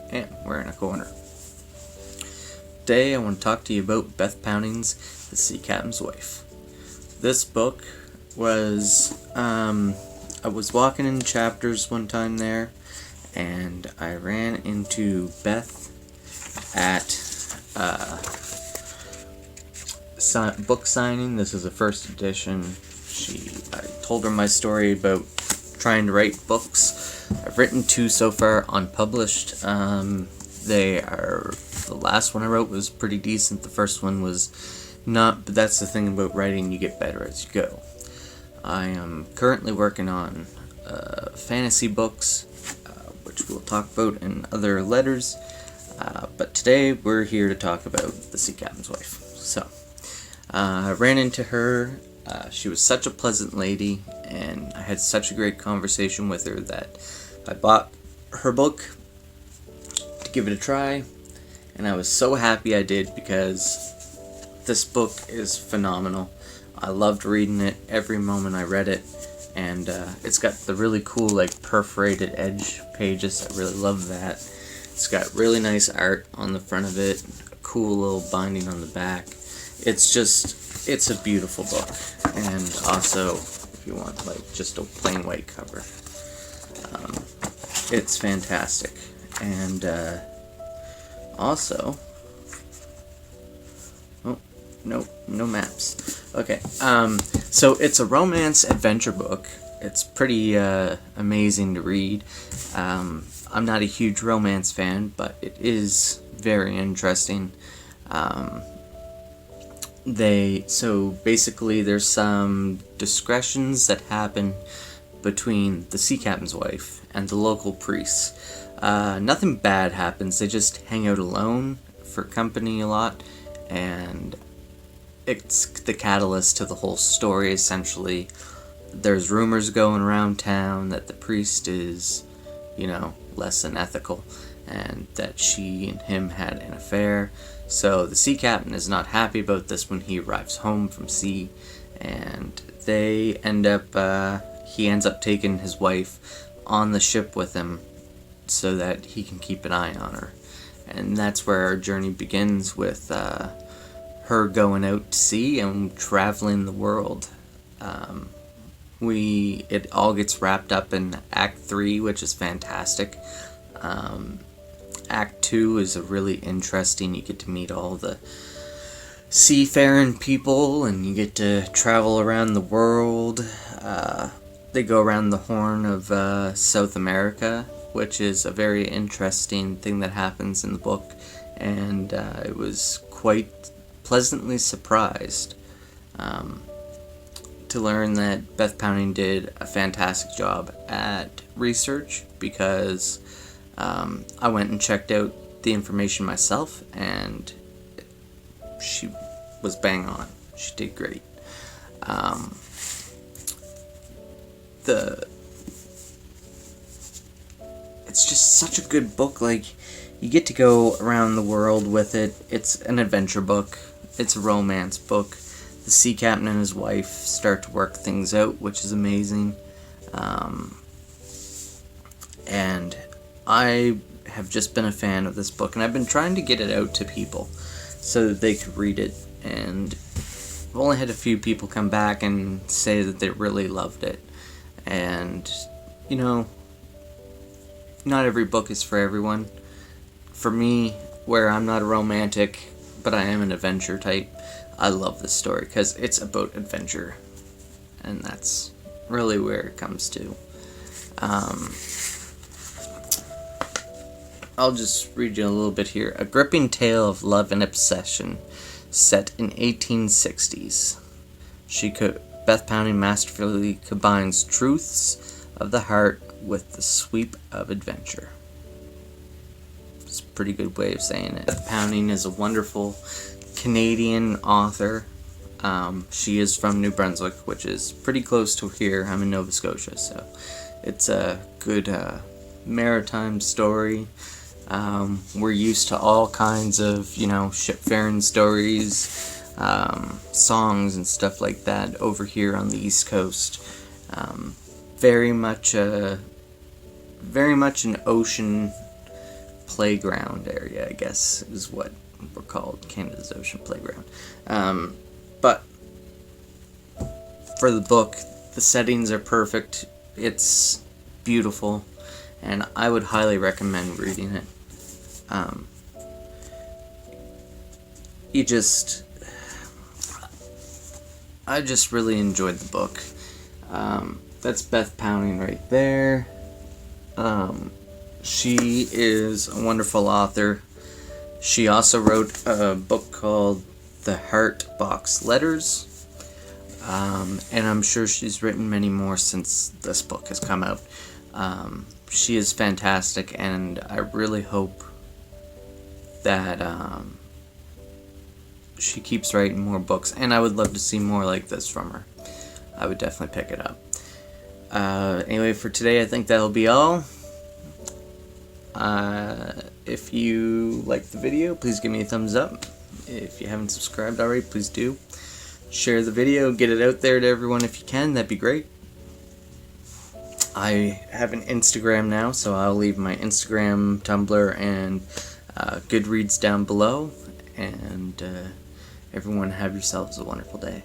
and we're in a corner. Today I want to talk to you about Beth Pownings, the Sea Captain's Wife. This book was, I was walking in chapters one time there, and I ran into Beth at book signing. This is a first edition. I told her my story about trying to write books. I've written 2 so far, unpublished. The last one I wrote was pretty decent. The first one was not, but that's the thing about writing, you get better as you go. I am currently working on fantasy books, which we'll talk about in other letters, but today we're here to talk about the Sea Captain's Wife. So, I ran into her. She was such a pleasant lady, and I had such a great conversation with her that I bought her book to give it a try, and I was so happy I did because this book is phenomenal. I loved reading it every moment I read it, and it's got the really cool perforated edge pages. I really love that. It's got really nice art on the front of it, a cool little binding on the back. It's a beautiful book, and also if you want just a plain white cover, it's fantastic. And also, no maps. Okay, so it's a romance adventure book. It's pretty amazing to read. I'm not a huge romance fan, but it is very interesting. So basically there's some discretions that happen between the Sea Captain's Wife and the local priests. Nothing bad happens, they just hang out alone for company a lot, and it's the catalyst to the whole story, essentially. There's rumors going around town that the priest is, less than ethical, and that she and him had an affair. So the sea captain is not happy about this when he arrives home from sea, and he ends up taking his wife on the ship with him so that he can keep an eye on her. And that's where our journey begins, with her going out to sea and traveling the world. It all gets wrapped up in Act 3, which is fantastic. Act 2 is a really interesting. You get to meet all the seafaring people, and you get to travel around the world. They go around the Horn of South America, which is a very interesting thing that happens in the book, and I was quite pleasantly surprised to learn that Beth Pownings did a fantastic job at research, because I went and checked out the information myself, and she was bang on. She did great. It's just such a good book. You get to go around the world with it. It's an adventure book. It's a romance book. The sea captain and his wife start to work things out, which is amazing. And I have just been a fan of this book, and I've been trying to get it out to people so that they could read it, and I've only had a few people come back and say that they really loved it. And not every book is for everyone. For me, where I'm not a romantic but I am an adventure type, I love this story because it's about adventure, and that's really where it comes to. I'll just read you a little bit here. A gripping tale of love and obsession set in 1860s. Beth Pownings masterfully combines truths of the heart with the sweep of adventure. It's a pretty good way of saying it. Beth Pownings is a wonderful Canadian author. She is from New Brunswick, which is pretty close to here. I'm in Nova Scotia, so it's a good maritime story. We're used to all kinds of, shipfaring stories, songs and stuff like that over here on the East Coast. Very much an ocean playground area, I guess, is what we're called, Canada's Ocean Playground. But for the book, the settings are perfect. It's beautiful, and I would highly recommend reading it. I just really enjoyed the book. That's Beth Pownings right there. She is a wonderful author. She also wrote a book called The Heart Box Letters. And I'm sure she's written many more since this book has come out. She is fantastic, and I really hope that she keeps writing more books, and I would love to see more like this from her. I would definitely pick it up. Anyway, for today, I think that'll be all. If you liked the video, please give me a thumbs up. If you haven't subscribed already, please do. Share the video, get it out there to everyone if you can, that'd be great. I have an Instagram now, so I'll leave my Instagram, Tumblr, and Goodreads down below. And everyone have yourselves a wonderful day.